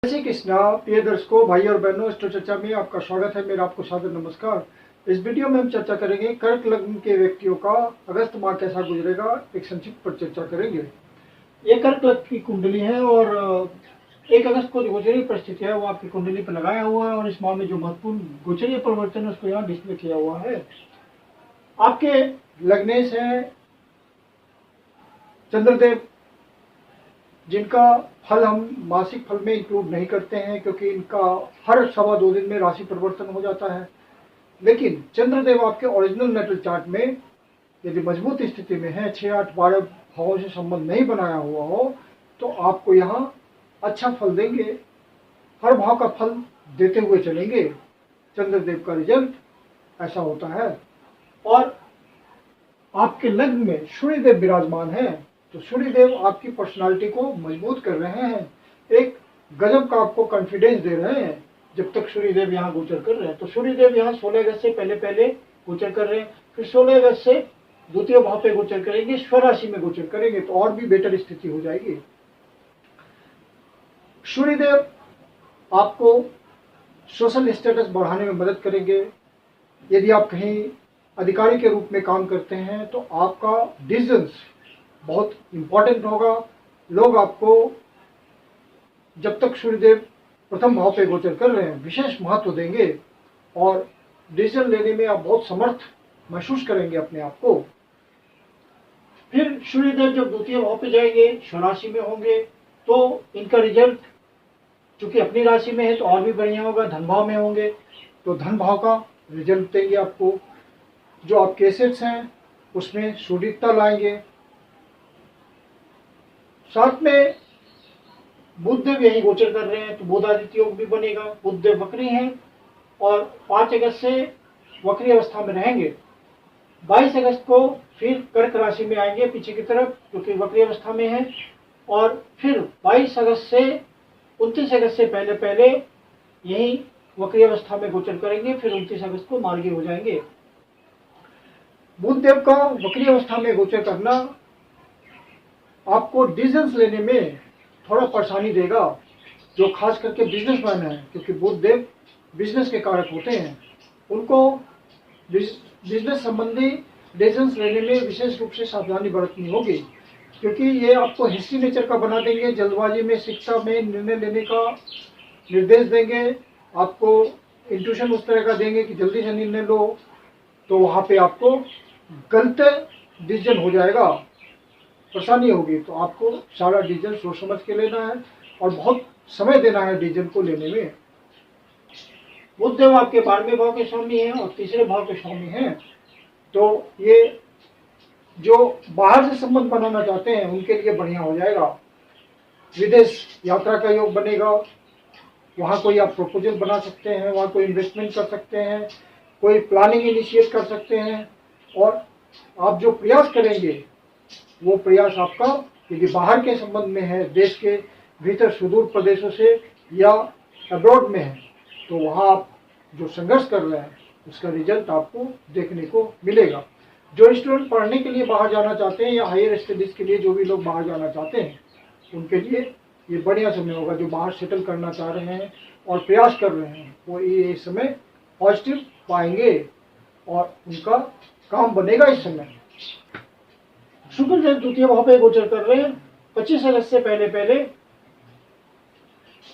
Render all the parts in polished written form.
श्री कृष्णा। प्रिय दर्शकों, भाई और बहनों, स्टो चर्चा में आपका स्वागत है। मेरा आपको सादर नमस्कार। इस वीडियो में हम चर्चा करेंगे कर्क लग्न के व्यक्तियों का अगस्त माह कैसा गुजरेगा। एक संक्षिप्त पर चर्चा करेंगे। ये कर्क लग्न की कुंडली है और 1 अगस्त को जो गोचरीय परिस्थिति है वो आपकी कुंडली पर लगाया हुआ है और इस माह में जो महत्वपूर्ण गोचरीय परिवर्तन है उसको यहाँ डिस्प्ले किया हुआ है। आपके लग्नेश है चंद्रदेव, जिनका फल हम मासिक फल में इंक्लूड नहीं करते हैं क्योंकि इनका हर 2.25 दिन में राशि परिवर्तन हो जाता है। लेकिन चंद्रदेव आपके ओरिजिनल नेटल चार्ट में यदि मजबूत स्थिति में है, 6, 8, 12 भावों से संबंध नहीं बनाया हुआ हो, तो आपको यहाँ अच्छा फल देंगे। हर भाव का फल देते हुए चलेंगे। चंद्रदेव का रिजल्ट ऐसा होता है। और आपके लग्न में सूर्यदेव विराजमान है, तो सूर्यदेव आपकी पर्सनालिटी को मजबूत कर रहे हैं। एक गजब का आपको कॉन्फिडेंस दे रहे हैं जब तक सूर्यदेव यहाँ गोचर कर रहे हैं। तो सूर्यदेव यहाँ 16 अगस्त से पहले गोचर कर रहे हैं, फिर 16 अगस्त से द्वितीय भाव पे गोचर करेंगे, स्वराशि में गोचर करेंगे, तो और भी बेटर स्थिति हो जाएगी। सूर्यदेव आपको सोशल स्टेटस बढ़ाने में मदद करेंगे। यदि आप कहीं अधिकारी के रूप में काम करते हैं तो आपका डिसीजंस बहुत इंपॉर्टेंट होगा। लोग आपको, जब तक सूर्यदेव प्रथम भाव पे गोचर कर रहे हैं, विशेष महत्व देंगे और डिसीजन लेने में आप बहुत समर्थ महसूस करेंगे अपने आप को। फिर सूर्यदेव जब द्वितीय भाव पे जाएंगे, स्वराशि में होंगे, तो इनका रिजल्ट चूंकि अपनी राशि में है तो और भी बढ़िया होगा। धन भाव में होंगे तो धन भाव का रिजल्ट देंगे आपको। जो आपके एसेट्स हैं उसमें सुदृढ़ता लाएंगे। साथ में बुधदेव यही गोचर कर रहे हैं तो बुधादित्य योग भी बनेगा। बुधदेव वक्री हैं और 5 अगस्त से वक्री अवस्था में रहेंगे। 22 अगस्त को फिर कर्क राशि में आएंगे पीछे की तरफ, क्योंकि वक्री अवस्था में है। और फिर 22 अगस्त से 29 अगस्त से पहले यही वक्री अवस्था में गोचर करेंगे। फिर 29 अगस्त को मार्गी हो जाएंगे। बुधदेव का वक्री अवस्था में गोचर करना आपको डिसीजंस लेने में थोड़ा परेशानी देगा, जो खास करके बिजनेसमैन है, क्योंकि बुधदेव बिजनेस के कारक होते हैं। उनको बिजनेस संबंधी डिसीजंस लेने में विशेष रूप से सावधानी बरतनी होगी, क्योंकि ये आपको हिस्ट्री नेचर का बना देंगे। जल्दबाजी में शिक्षा में निर्णय लेने का निर्देश देंगे। आपको इंट्यूशन उस तरह का देंगे कि जल्दी से निर्णय लो, तो वहाँ पे आपको गलत डिसीजन हो जाएगा, परेशानी होगी। तो आपको सारा डिसीजन सोच समझ के लेना है और बहुत समय देना है डिसीजन को लेने में। बुधदेव आपके 12वें भाव के स्वामी हैं और 3रे भाव के स्वामी हैं, तो ये जो बाहर से संबंध बनाना चाहते हैं उनके लिए बढ़िया हो जाएगा। विदेश यात्रा का योग बनेगा। वहाँ कोई आप प्रपोजल बना सकते हैं, वहाँ कोई इन्वेस्टमेंट कर सकते हैं, कोई प्लानिंग इनिशिएट कर सकते हैं। और आप जो प्रयास करेंगे वो प्रयास आपका यदि बाहर के संबंध में है, देश के भीतर सुदूर प्रदेशों से या अब्रॉड में है, तो वहाँ आप जो संघर्ष कर रहे हैं उसका रिजल्ट आपको देखने को मिलेगा। जो स्टूडेंट पढ़ने के लिए बाहर जाना चाहते हैं या हायर स्टडीज के लिए जो भी लोग बाहर जाना चाहते हैं, उनके लिए ये बढ़िया समय होगा। जो बाहर सेटल करना चाह रहे हैं और प्रयास कर रहे हैं, वो ये समय पॉजिटिव पाएंगे और उनका काम बनेगा। इस समय शुक्र जब द्वितीय भाव पे गोचर कर रहे हैं, 25 अगस्त से पहले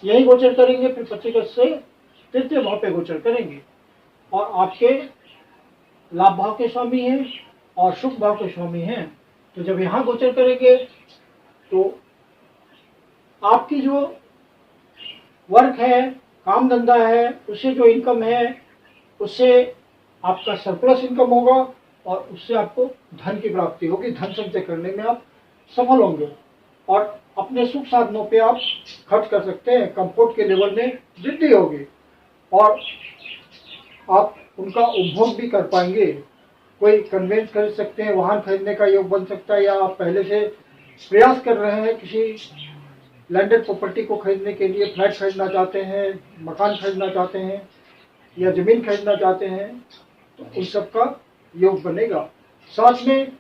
यही गोचर करेंगे। फिर 25 अगस्त से तृतीय भाव पे गोचर करेंगे और आपके लाभ भाव के स्वामी हैं और सुख भाव के स्वामी हैं। तो जब यहाँ गोचर करेंगे तो आपकी जो वर्क है, काम धंधा है, उससे जो इनकम है, उससे आपका सरप्लस इनकम होगा और उससे आपको धन की प्राप्ति होगी। धन संचय करने में आप सफल होंगे और अपने सुख साधनों पे आप खर्च कर सकते हैं। कंफर्ट के लेवल में वृद्धि होगी और आप उनका उपभोग भी कर पाएंगे। कोई कन्वेंस खरीद सकते हैं, वाहन खरीदने का योग बन सकता है, या आप पहले से प्रयास कर रहे हैं किसी लैंडेड प्रॉपर्टी को खरीदने के लिए, फ्लैट खरीदना चाहते हैं, मकान खरीदना चाहते हैं या ज़मीन खरीदना चाहते हैं, तो उन सब का योग बनेगा। साथ में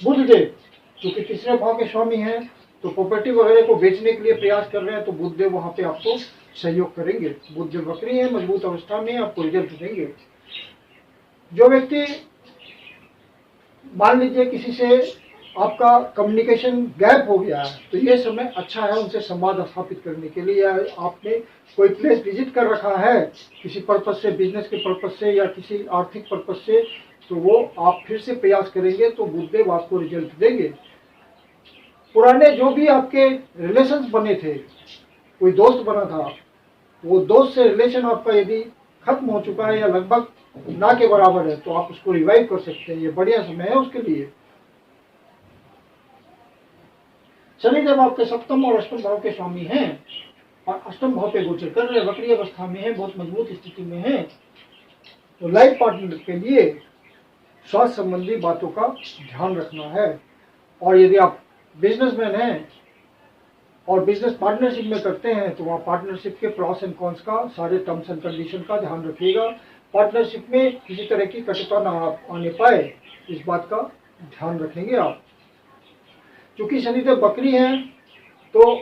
बुधदेव, क्योंकि 3रे भाव के स्वामी हैं, तो प्रॉपर्टी वगैरह को बेचने के लिए प्रयास कर रहे हैं तो बुधदेव वहां पे आपको सहयोग करेंगे। बुधदेव वक्री है, मजबूत अवस्था में आपको रिजल्ट देंगे। जो व्यक्ति मान लीजिए किसी से आपका कम्युनिकेशन गैप हो गया है तो ये समय अच्छा है उनसे संवाद स्थापित करने के लिए। या आपने कोई प्लेस विजिट कर रखा है किसी पर्पज से, बिजनेस के पर्पज से या किसी आर्थिक पर्पज से, तो वो आप फिर से प्रयास करेंगे तो बुधदेव आपको रिजल्ट देंगे। पुराने जो भी आपके रिलेशंस बने थे, कोई दोस्त बना था, वो दोस्त से रिलेशन आपका यदि खत्म हो चुका है या लगभग ना के बराबर है तो आप उसको रिवाइव कर सकते हैं। ये बढ़िया समय है उसके लिए। शनि जब आपके सप्तम और अष्टम भाव के स्वामी हैं और अष्टम भाव पे गोचर कर रहे हैं, वक्री अवस्था में है, बहुत मजबूत स्थिति में है, तो लाइफ पार्टनर के लिए स्वास्थ्य संबंधी बातों का ध्यान रखना है। और यदि आप बिजनेसमैन हैं और बिजनेस पार्टनरशिप में करते हैं तो वहाँ पार्टनरशिप के प्रॉस एंड कॉन्स का, सारे टर्म्स एंड कंडीशन का ध्यान रखिएगा। पार्टनरशिप में किसी तरह की कटुता ना आने पाए, इस बात का ध्यान रखेंगे आप। क्योंकि शनिदेव बकरी हैं तो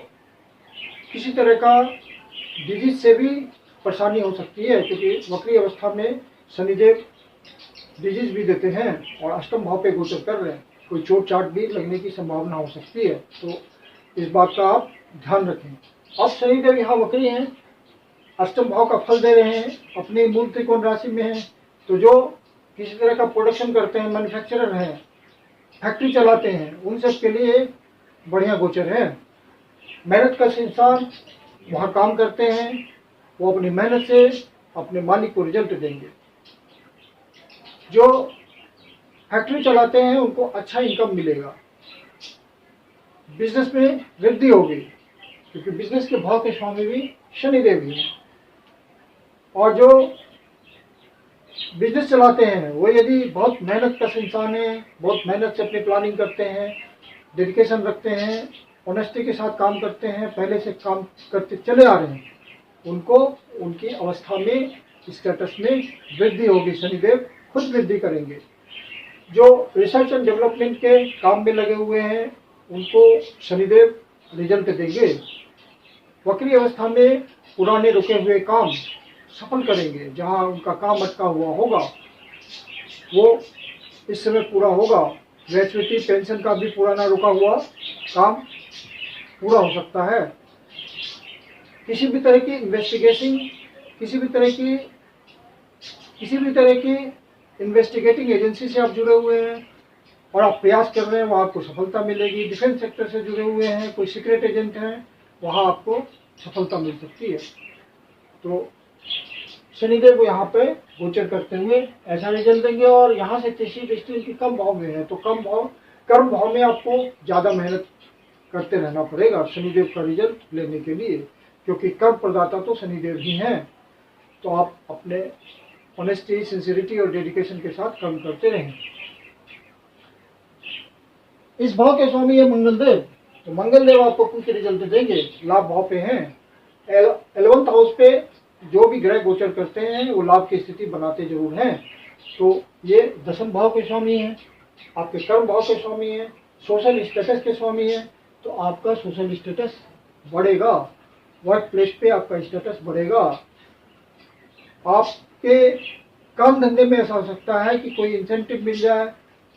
किसी तरह का डिजीज से भी परेशानी हो सकती है, क्योंकि बकरी अवस्था में शनिदेव डिजीज भी देते हैं और अष्टम भाव पे गोचर कर रहे हैं, कोई चोट चाट भी लगने की संभावना हो सकती है, तो इस बात का आप ध्यान रखें। अब शनिदेव यहाँ बकरी हैं, अष्टम भाव का फल दे रहे हैं, अपने मूल त्रिकोण राशि में हैं, तो जो किसी तरह का प्रोडक्शन करते हैं, मैन्युफैक्चरर हैं, फैक्ट्री चलाते हैं, उन सब के लिए बढ़िया गोचर है। मेहनत का इंसान वहाँ काम करते हैं, वो अपनी मेहनत से अपने मालिक को रिजल्ट देंगे। जो फैक्ट्री चलाते हैं उनको अच्छा इनकम मिलेगा, बिजनेस में वृद्धि होगी, क्योंकि बिजनेस के भाव के स्वामी भी शनिदेव ही हैं। और जो बिजनेस चलाते हैं वो यदि बहुत मेहनत का इंसान है, बहुत मेहनत से अपनी प्लानिंग करते हैं, डेडिकेशन रखते हैं, ऑनेस्टी के साथ काम करते हैं, पहले से काम करते चले आ रहे हैं, उनको उनकी अवस्था में, स्टेटस में वृद्धि होगी। शनिदेव खुद वृद्धि करेंगे। जो रिसर्च एंड डेवलपमेंट के काम में लगे हुए हैं उनको शनिदेव रिजल्ट देंगे। वक्री अवस्था में पुराने रुके हुए काम सफल करेंगे। जहां उनका काम अटका हुआ होगा वो इस समय पूरा होगा। ग्रेचुइटी पेंशन का भी पुराना रुका हुआ काम पूरा हो सकता है। किसी भी तरह की इन्वेस्टिगेशन, किसी भी तरह की इन्वेस्टिगेटिंग एजेंसी से आप जुड़े हुए हैं और आप प्रयास कर रहे हैं, वहाँ आपको सफलता मिलेगी। डिफेंस सेक्टर से जुड़े हुए हैं, कोई सीक्रेट एजेंट हैं, वहाँ आपको सफलता मिल सकती है। तो शनिदेव को यहाँ पे गोचर करते हुए ऐसा रिजल्ट देंगे। और यहाँ से तीसरी दृष्टि उनकी कम भाव में है, तो कर्म भाव में आपको ज़्यादा मेहनत करते रहना पड़ेगा शनिदेव का रिजल्ट लेने के लिए, क्योंकि कर्म प्रदाता तो शनिदेव ही हैं। तो आप अपने ऑनेस्टी, सिंसियरिटी और डेडिकेशन के साथ कर्म करते रहें। इस भाव के स्वामी है मंगलदेव, तो मंगलदेव आपको कुछ रिजल्ट देंगे। लाभ भाव पे हैं, 11th हाउस पे जो भी ग्रह गोचर करते हैं वो लाभ की स्थिति बनाते जरूर हैं। तो ये दशम भाव के स्वामी हैं, आपके कर्म भाव के स्वामी हैं, सोशल स्टेटस के स्वामी हैं, तो आपका सोशल स्टेटस बढ़ेगा, वर्क प्लेस पे आपका स्टेटस बढ़ेगा। आपके काम धंधे में ऐसा हो सकता है कि कोई इंसेंटिव मिल जाए,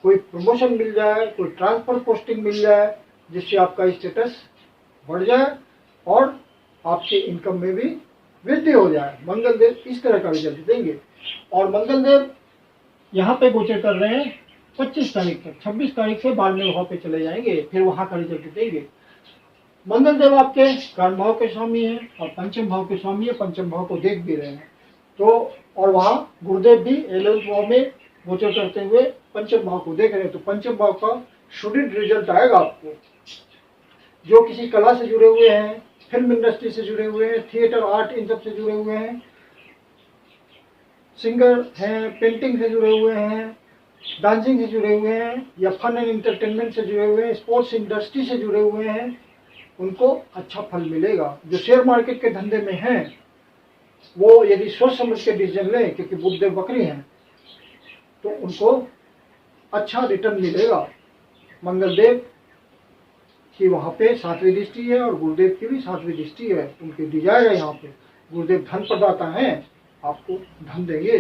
कोई प्रमोशन मिल जाए, कोई ट्रांसफर पोस्टिंग मिल जाए, जिससे आपका स्टेटस बढ़ जाए और आपके इनकम में भी वृद्धि हो जाए। मंगलदेव इस तरह का रिजल्ट देंगे। और मंगलदेव यहाँ पे गोचर कर रहे हैं 25 तारीख तक, 26 तारीख से 12वें भाव पे चले जाएंगे, फिर वहां का रिजल्ट देंगे। मंगलदेव आपके कर्म भाव के स्वामी हैं और पंचम भाव के स्वामी है, पंचम भाव को देख भी रहे हैं। तो और वहाँ गुरुदेव भी 11th भाव में गोचर करते हुए पंचम भाव को देख रहे हैं, तो पंचम भाव का शुडिड रिजल्ट आएगा आपको। जो किसी कला से जुड़े हुए हैं, फिल्म इंडस्ट्री से जुड़े हुए हैं, थिएटर, आर्ट, इन सब से जुड़े हुए हैं, सिंगर हैं, पेंटिंग से जुड़े हुए हैं, डांसिंग से जुड़े हुए हैं, या फन एंड इंटरटेनमेंट से जुड़े हुए हैं, स्पोर्ट्स इंडस्ट्री से जुड़े हुए हैं, उनको अच्छा फल मिलेगा। जो शेयर मार्केट के धंधे में हैं वो यदि सोच समझ के डिसीजन लें, क्योंकि बुधदेव बकरी हैं, तो उनको अच्छा रिटर्न मिलेगा। मंगलदेव कि वहाँ पे 7वीं दृष्टि है और गुरुदेव की भी 7वीं दृष्टि है, उनके डिजायर है यहाँ पे। गुरुदेव धन प्रदाता हैं, आपको धन देंगे।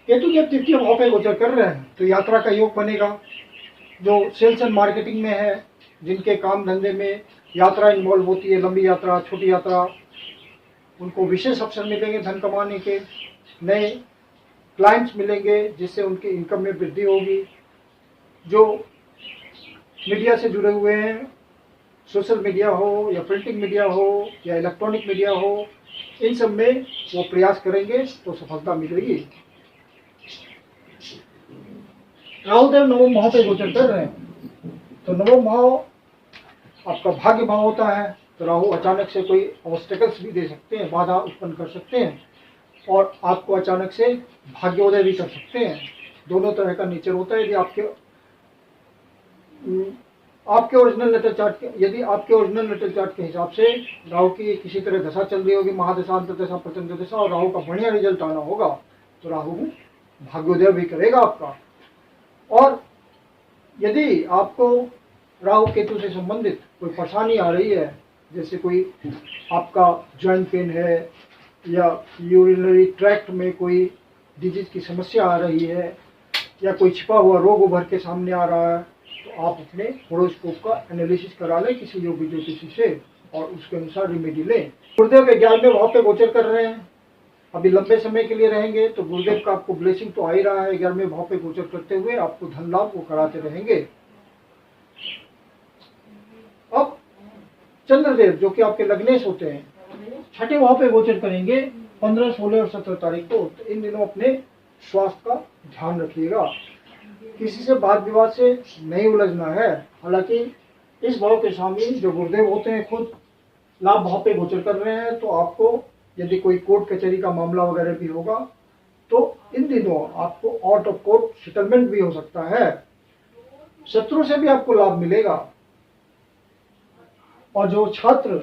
केतु जब तृतीय भाव पे गोचर कर रहे हैं तो यात्रा का योग बनेगा। जो सेल्स एंड मार्केटिंग में है, जिनके काम धंधे में यात्रा इन्वॉल्व होती है, लंबी यात्रा, छोटी यात्रा, उनको विशेष अवसर मिलेंगे धन कमाने के। नए क्लाइंट्स मिलेंगे जिससे उनकी इनकम में वृद्धि होगी। जो मीडिया से जुड़े हुए हैं, सोशल मीडिया हो या प्रिंटिंग मीडिया हो या इलेक्ट्रॉनिक मीडिया हो, इन सब में वो प्रयास करेंगे तो सफलता मिलेगी। राहुदेव नवम भाव पे गोचर कर रहे हैं तो नवम भाव आपका भाग्य भाव होता है। तो राहु अचानक से कोई ऑब्स्टेकल्स भी दे सकते हैं, बाधा उत्पन्न कर सकते हैं और आपको अचानक से भाग्योदय भी कर सकते हैं। दोनों तरह का नेचर होता है। यदि आपके ओरिजिनल नेटल चार्ट के हिसाब से राहु की किसी तरह दशा चल रही होगी, महादशा, अंतर्दशा, प्रचंड दशा, और राहु का बढ़िया रिजल्ट आना होगा तो राहु भाग्योदय भी करेगा आपका। और यदि आपको राहु केतु से संबंधित कोई परेशानी आ रही है, जैसे कोई आपका जॉइंट पेन है या यूरिनरी ट्रैक्ट में कोई डिजीज की समस्या आ रही है या कोई छिपा हुआ रोग उभर के सामने आ रहा है, तो आप अपने होरोस्कोप का एनालिसिस करा लें किसी योगी ज्योतिषी से और उसके अनुसार रेमेडी लें। गुरुदेव 11वें भाव पे गोचर कर रहे हैं, अभी लंबे समय के लिए रहेंगे तो गुरुदेव का आपको ब्लेसिंग तो आ ही रहा है। 11वें भाव पे गोचर करते हुए आपको धन लाभ वो कराते रहेंगे। अब चंद्रदेव जो कि आपके लग्नेश होते हैं, 6ठे भाव पे गोचर करेंगे 15, 16 और 17 तारीख को। तो इन दिनों अपने स्वास्थ्य का ध्यान रखिएगा। किसी से वाद विवाद से नहीं उलझना है। हालांकि इस भाव के स्वामी जो गुरुदेव होते हैं खुद लाभ भाव पे गोचर कर रहे हैं, तो आपको यदि कोई कोर्ट कचहरी का मामला वगैरह भी होगा तो इन दिनों आपको आउट ऑफ कोर्ट सेटलमेंट भी हो सकता है। शत्रु से भी आपको लाभ मिलेगा। और जो छात्र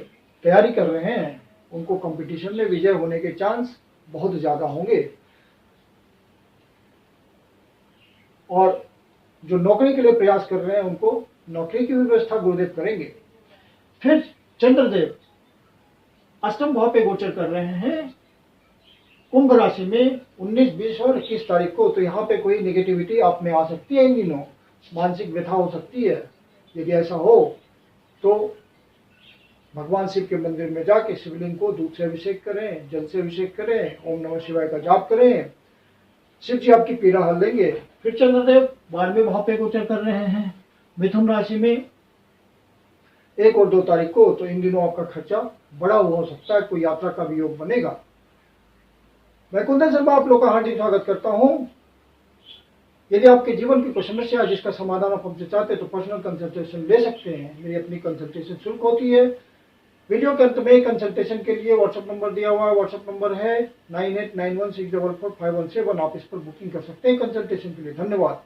तैयारी कर रहे हैं उनको कंपटीशन में विजय होने के चांस बहुत ज्यादा होंगे। और जो नौकरी के लिए प्रयास कर रहे हैं उनको नौकरी की व्यवस्था गुरुदेव करेंगे। फिर चंद्रदेव अष्टम भाव पे गोचर कर रहे हैं कुंभ राशि में 19, 20 और 21 तारीख को। तो यहाँ पे कोई नेगेटिविटी आप में आ सकती है। इन दिनों मानसिक व्यथा हो सकती है। यदि ऐसा हो तो भगवान शिव के मंदिर में जाके शिवलिंग को दूध से अभिषेक करें, जल से अभिषेक करें, ओम नमः शिवाय का जाप करें, शिव जी आपकी पीड़ा हल देंगे। फिर चंद्रदेव 12वें भाव पे गोचर कर रहे हैं मिथुन राशि में 1 और 2 तारीख को। तो इन दिनों आपका खर्चा बड़ा हुआ हो सकता है, कोई यात्रा का भी योग बनेगा। मैं कुंदन शर्मा आप लोग का हार्दिक स्वागत करता हूं। यदि आपके जीवन की कोई समस्या है जिसका समाधान आप हमसे चाहते हैं तो पर्सनल कंसल्टेशन ले सकते हैं। मेरी अपनी कंसल्टेशन शुल्क होती है। वीडियो के अंत में कंसल्टेशन के लिए व्हाट्सएप नंबर दिया हुआ है। व्हाट्सएप नंबर है 9891644517। आप इस पर बुकिंग कर सकते हैं कंसल्टेशन के लिए। धन्यवाद।